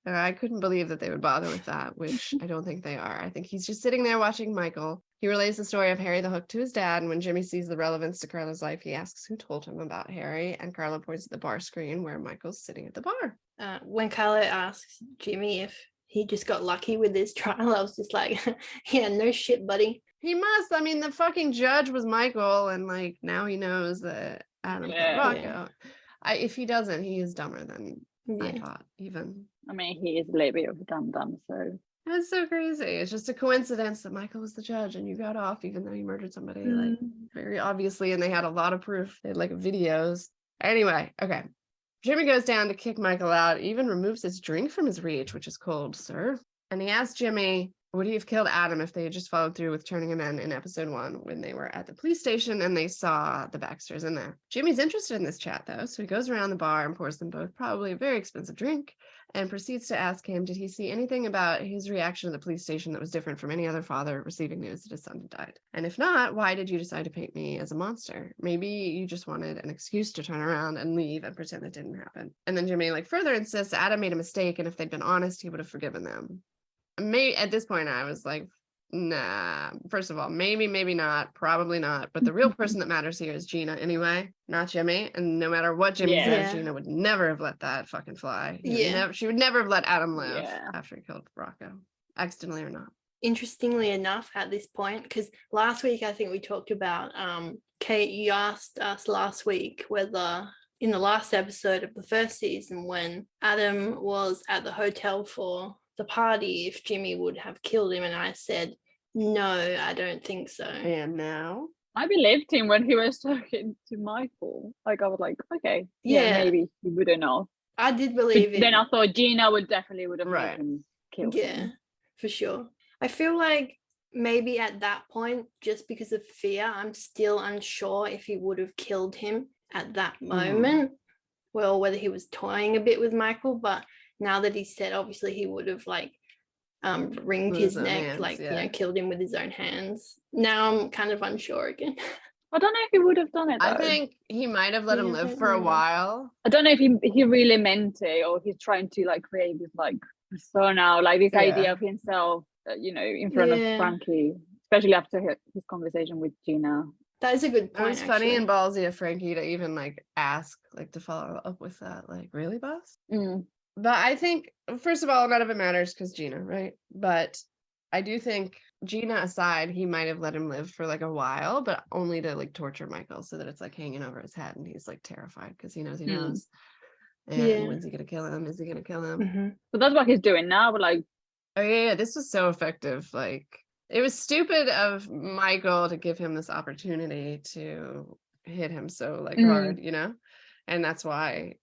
I couldn't believe that they would bother with that, which I don't think they are. I think he's just sitting there watching Michael. He relays the story of Harry the Hook to his dad, and when Jimmy sees the relevance to Carlo's life, he asks who told him about Harry, and Carlo points at the bar screen where Michael's sitting at the bar. When Carlo asks Jimmy if he just got lucky with his trial, I was just like, yeah, no shit, buddy. He must. I mean, the fucking judge was Michael, and now he knows that Adam killed Yeah. Rocco. If he doesn't, he is dumber than I Yeah. thought, even. I mean, he is a little bit of a dum-dum, so. That's so crazy. It's just a coincidence that Michael was the judge and you got off even though you murdered somebody, very obviously, and they had a lot of proof. They had videos. Anyway, okay. Jimmy goes down to kick Michael out, even removes his drink from his reach, which is cold, sir. And he asks Jimmy, would he have killed Adam if they had just followed through with turning him in episode 1 when they were at the police station and they saw the Baxters in there? Jimmy's interested in this chat, though, so he goes around the bar and pours them both probably a very expensive drink and proceeds to ask him, did he see anything about his reaction to the police station that was different from any other father receiving news that his son had died? And if not, why did you decide to paint me as a monster? Maybe you just wanted an excuse to turn around and leave and pretend it didn't happen. And then Jimmy further insists Adam made a mistake, and if they'd been honest, he would have forgiven them. At this point, I was like, nah. First of all, maybe not, probably not. But the real person that matters here is Gina anyway, not Jimmy. And no matter what Jimmy says, Yeah. Gina would never have let that fucking fly. Yeah. She would never have let Adam live Yeah. after he killed Rocco, accidentally or not. Interestingly enough, at this point, because last week I think we talked about, Kate, you asked us last week whether in the last episode of the first season when Adam was at the hotel for the party, if Jimmy would have killed him, and I said, no, I don't think so. And now? I believed him when he was talking to Michael. I was like, okay, Yeah. maybe he wouldn't know. I did But believe it. then I thought Gina would have Right. made him kill him. For sure. I feel like maybe at that point, just because of fear, I'm still unsure if he would have killed him at that moment. Well, whether he was toying a bit with Michael, but now that he said, obviously he would have wringed With his his own neck, hands, killed him with his own hands. Now I'm kind of unsure again. I don't know if he would have done it though. I think he might have let him Yeah, I live don't for a know. while. I don't know if he really meant it, or he's trying to create this persona, this Yeah. idea of himself, in front of Yeah. Frankie, especially after his conversation with Gina. That is a good It point. was funny actually. and ballsy of Frankie to even ask, to follow up with that. Really, boss? Mm. But I think, first of all, none of it matters because Gina, right? But I do think, Gina aside, he might have let him live for a while, but only to torture Michael so that it's hanging over his head and he's terrified because he knows he knows. And Yeah. when's he gonna kill him? Is he gonna kill him? Mhm. So that's what he's doing now. But Oh yeah, this was so effective. It was stupid of Michael to give him this opportunity to hit him so hard, and that's why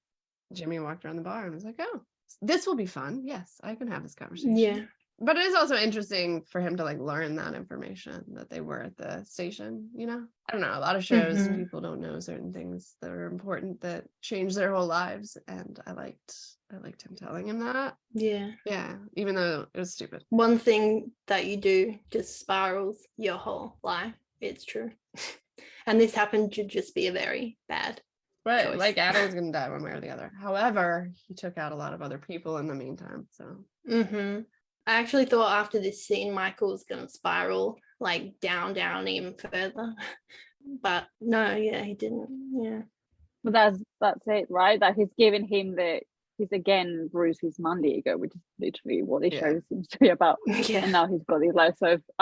Jimmy walked around the bar and was like, oh, this will be fun. Yes, I can have this conversation. Yeah. But it is also interesting for him to learn that information that they were at the station, I don't know. A lot of shows, Mhm. people don't know certain things that are important that change their whole lives. And I liked him telling him that. Yeah. Yeah, even though it was stupid. One thing that you do just spirals your whole life. It's true. And this happened to just be a very bad But choice. Adam was gonna die one way or the other. However, he took out a lot of other people in the meantime. So I actually thought after this scene, Michael was going to spiral down even further. But no, yeah, he didn't. Yeah. that's That's it, right? That he's given him he's again Bruce's Mandingo, which is literally what the show seems to be about. Yeah. And now he's got these like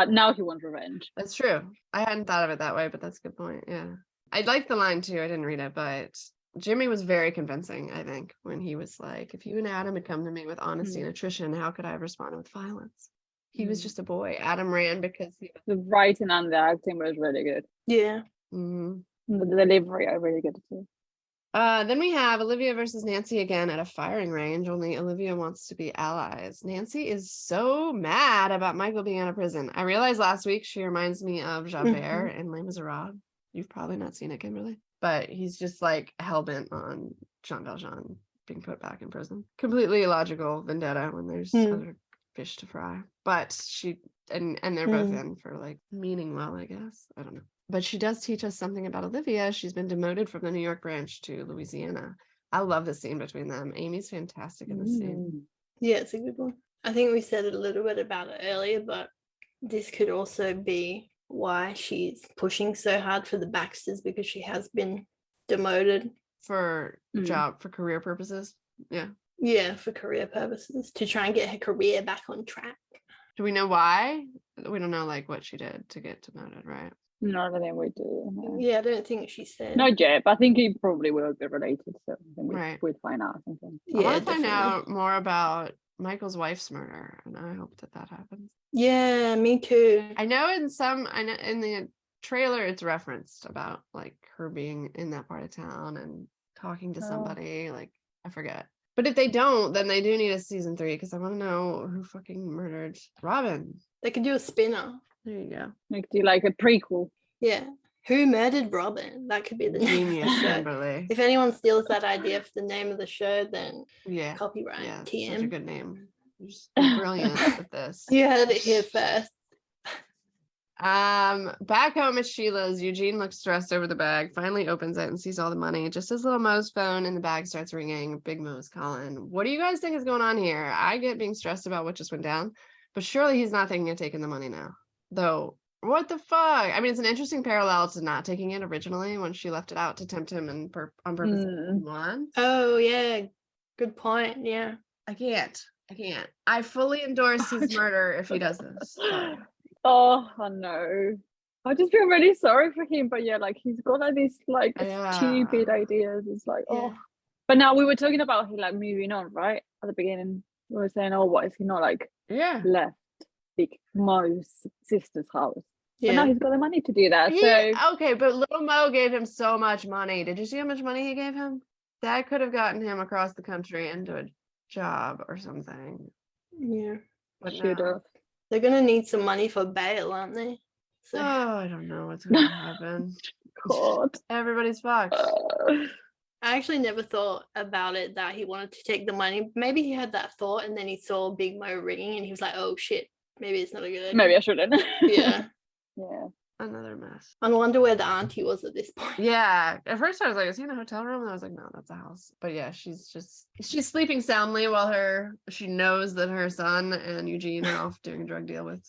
now he wants revenge. That's true. I hadn't thought of it that way, but that's a good point. Yeah. I like the line too. I didn't read it, but Jimmy was very convincing, I think, when he was like, if you and Adam had come to me with honesty and attrition, how could I have responded with violence? He was just a boy. Adam ran because he was... The writing and the acting was really good. Yeah. The delivery are really good too. Then we have Olivia versus Nancy again at a firing range, only Olivia wants to be allies. Nancy is so mad about Michael being out of prison. I realized last week she reminds me of Javert in Les Miserables. You've probably not seen it, Kimberly. But he's just like hell-bent on Jean Valjean being put back in prison. Completely illogical vendetta when there's other fish to fry. But she and they're both in for like meaning well, I guess. I don't know. But she does teach us something about Olivia. She's been demoted from the New York branch to Louisiana. I love the scene between them. Amy's fantastic in this scene. Yeah, it's a good one. I think we said a little bit about it earlier, but this could also be why she's pushing so hard for the Baxters, because she has been demoted. For career purposes. Yeah. Yeah, for career purposes, to try and get her career back on track. Do we know why? We don't know like what she did to get demoted, right? No, I don't think we do. No. Yeah, I don't think she said. Not yet, but I think it probably will be related. So I think we'd find out something. I want to find out more about Michael's wife's murder, and I hope that happens. Yeah, me too. I know in the trailer it's referenced about like her being in that part of town and talking to somebody. Like I forget. But if they don't, then they do need a season 3 because I want to know who fucking murdered Robin. They could do a spin-off. There you go. Like do like a prequel. Yeah. Who murdered Robin? That could be the name of the show. Kimberly. If anyone steals that idea for the name of the show, then copyright. Yeah, TM. such a good name. You're just brilliant at this. You heard it here first. Back home at Sheila's, Eugene looks stressed over the bag, finally opens it and sees all the money. Just as little Mo's phone in the bag starts ringing, Big Mo's calling. What do you guys think is going on here? I get being stressed about what just went down, but surely he's not thinking of taking the money now. Though, what the fuck? I mean, it's an interesting parallel to not taking it originally when she left it out to tempt him and on purpose. Oh, yeah. Good point. Yeah. I can't. I fully endorse his murder if he does this. Sorry. Oh, I know. I just feel really sorry for him, but yeah, like he's got like these like stupid ideas. It's like, but now we were talking about him like moving on, right? At the beginning, we were saying, oh, what is he not like left Big Mo's sister's house? But now he's got the money to do that. So okay, but little Mo gave him so much money. Did you see how much money he gave him? That could have gotten him across the country into a job or something. Yeah, but should have. They're gonna need some money for bail, aren't they? So. Oh, I don't know what's gonna happen. God, everybody's fucked. I actually never thought about it that he wanted to take the money. Maybe he had that thought and then he saw Big Mo ringing and he was like, "Oh shit, maybe it's not a good idea. Maybe I shouldn't." Yeah. Yeah. Another mess. I wonder where the auntie was at this point. Yeah. At first I was like, is he in a hotel room? And I was like, no, that's a house. But yeah, she's sleeping soundly while she knows that her son and Eugene are off doing a drug deal with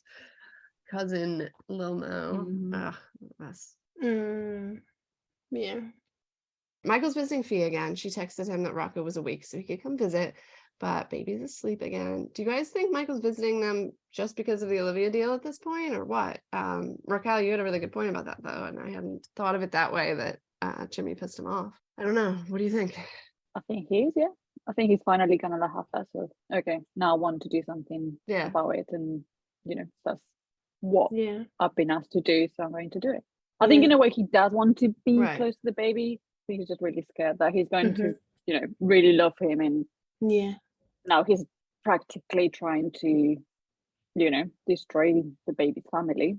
cousin Lil Mo. Ugh, mess. Yeah. Michael's visiting Fia again. She texted him that Rocco was awake so he could come visit, but baby's asleep again. Do you guys think Michael's visiting them just because of the Olivia deal at this point, or what? Raquel, you had a really good point about that, though, and I hadn't thought of it that way, that Jimmy pissed him off. I don't know. What do you think? I think he is, yeah. I think he's finally gonna have that sort of, okay, now I want to do something about it, and, you know, that's what I've been asked to do, so I'm going to do it. I think in a way he does want to be close to the baby. I think he's just really scared that he's going to, you know, really love him, and now he's practically trying to, you know, destroy the baby's family.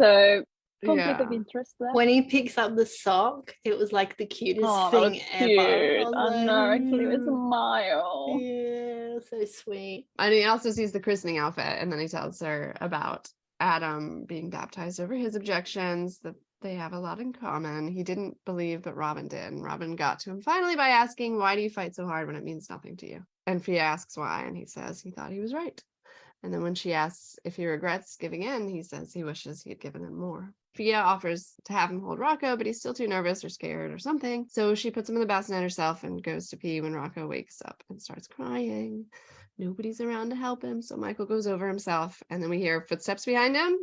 So conflict of interest there. When he picks up the sock, it was like the cutest thing ever. I know, actually it was a smile. Yeah, so sweet. And he also sees the christening outfit, and then he tells her about Adam being baptized over his objections, that they have a lot in common. He didn't believe, but Robin did. And Robin got to him finally by asking, why do you fight so hard when it means nothing to you? And Fia asks why, and he says he thought he was right. And then when she asks if he regrets giving in, he says he wishes he had given in more. Fia offers to have him hold Rocco, but he's still too nervous or scared or something. So she puts him in the bassinet herself and goes to pee when Rocco wakes up and starts crying. Nobody's around to help him, so Michael goes over himself, and then we hear footsteps behind him.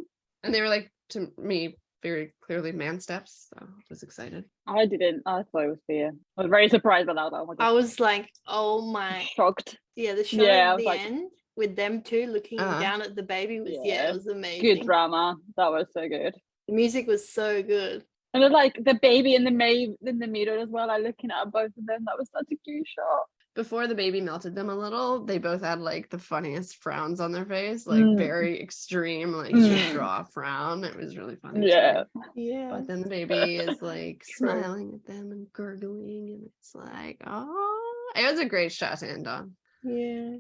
And they were like, to me, very clearly man steps. So I was excited. I didn't. I thought it was Fia. I was very surprised by that. I was like, oh my. Shocked. Yeah, the shot at the end with them two looking down at the baby was, it was amazing. Good drama. That was so good. The music was so good. And then, like, the baby and the maid in the middle as well, like looking at both of them. That was such a cute shot. Before the baby melted them a little, they both had like the funniest frowns on their face, like very extreme, like you draw a frown. It was really funny. Yeah. Yeah. But then the baby is like smiling at them and gurgling, and it's like, oh, it was a great shot to end on. Yeah.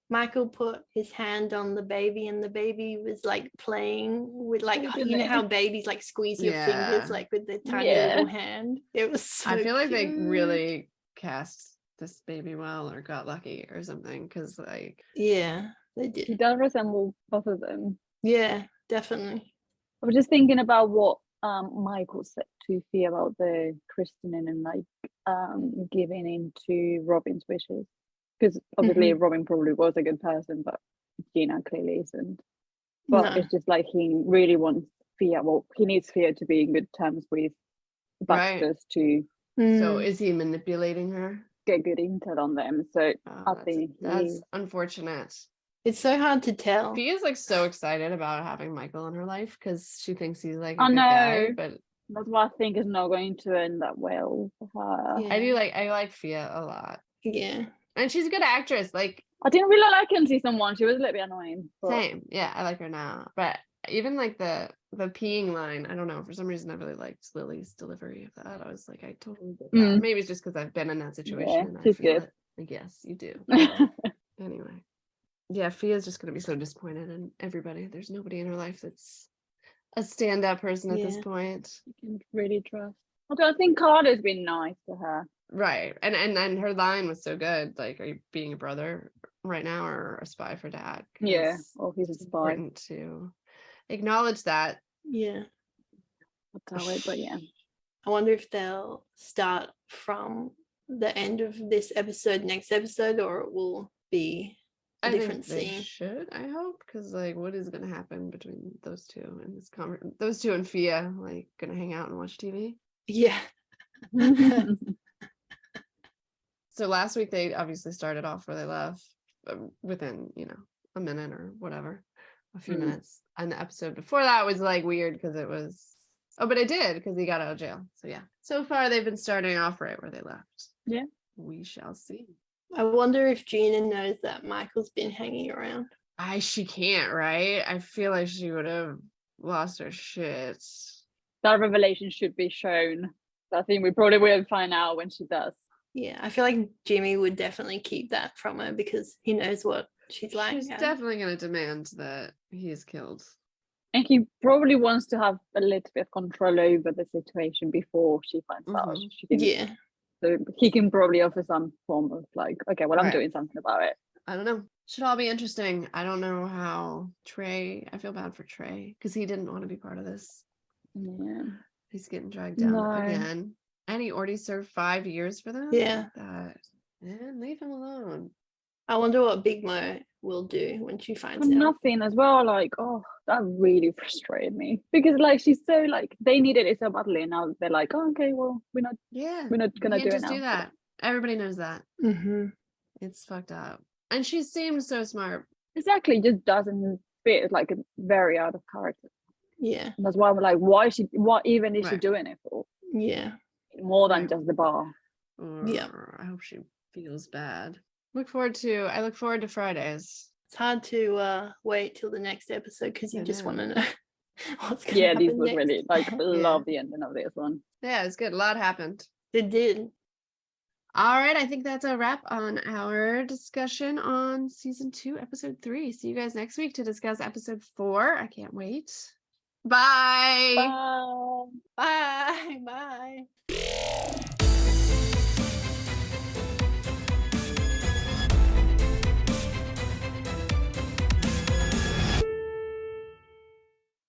Michael put his hand on the baby, and the baby was like playing with, like, you know how babies like squeeze your fingers like with their tiny little hand. It was so I feel like cute. they really cast this baby well, or got lucky or something, because like they did. He does resemble both of them. Yeah, definitely. I was just thinking about what Michael said to Fia about the christening and like giving in to Robin's wishes, because obviously Robin probably was a good person, but Gina clearly isn't. But it's just like he really wants Fia, well, he needs Fia to be in good terms with Baxter's to so is he manipulating her? Get good intel on them. So I think that's unfortunate. It's so hard to tell. Fia's like so excited about having Michael in her life because she thinks he's like a I good know, guy, but that's what I think is not going to end that well for her. I like Fia a lot. Yeah. And she's a good actress. Like, I didn't really like her in season 1. She was a little bit annoying. But... Same. Yeah, I like her now. But even like the peeing line, I don't know, for some reason I really liked Lily's delivery of that. I was like, I totally get that. Maybe it's just because I've been in that situation and I feel good. it. Like, yes, you do. Anyway. Yeah, Fia's just gonna be so disappointed in everybody. There's nobody in her life that's a stand-up person at this point. You can really trust. Although I think Carter's been nice to her. Right. And her line was so good. Like, are you being a brother right now or a spy for dad? Yeah. Or he's a spy. Important to acknowledge that. Yeah. I'll tell it, but yeah. I wonder if they'll start from the end of this episode next episode, or it will be a different scene. They should, I hope, because like, what is going to happen between those two and this those two and Fia, like, gonna hang out and watch TV? Yeah. So last week they obviously started off where they left, within a minute or whatever, a few minutes, and the episode before that was like weird because it was but it did, because he got out of jail. So yeah, so far they've been starting off right where they left. Yeah, we shall see. I wonder if Gina knows that Michael's been hanging around. She can't, right? I feel like she would have lost her shit. That revelation should be shown. I think we probably will find out when she does. Yeah, I feel like Jimmy would definitely keep that from her because he knows what she's like. He's definitely going to demand that he's killed. And he probably wants to have a little bit of control over the situation before she finds out. Yeah. So he can probably offer some form of like, okay, well, I'm doing something about it. I don't know. Should all be interesting. I don't know how I feel bad for Trey because he didn't want to be part of this. Yeah. He's getting dragged down again. And he already served 5 years for them. Yeah. And leave him alone. I wonder what Big Mo will do when she finds out. Nothing as well. Like, oh, that really frustrated me because like she's so like they needed it so badly, and now they're like, oh, okay, well, we're not gonna do it now. Do that. Everybody knows that. It's fucked up. And she seems so smart. Exactly, just doesn't fit. Like, very out of character. Yeah, and that's why we're like, what even is she doing it for? Yeah, more than just the bar. I hope she feels bad. I look forward to Fridays. It's hard to wait till the next episode because you just want to know what's going to happen. These was really like love the ending of this one. Yeah, it's good. A lot happened. It did. All right, I think that's a wrap on our discussion on season 2, episode 3. See you guys next week to discuss episode 4. I can't wait. Bye. Bye. Bye. Bye.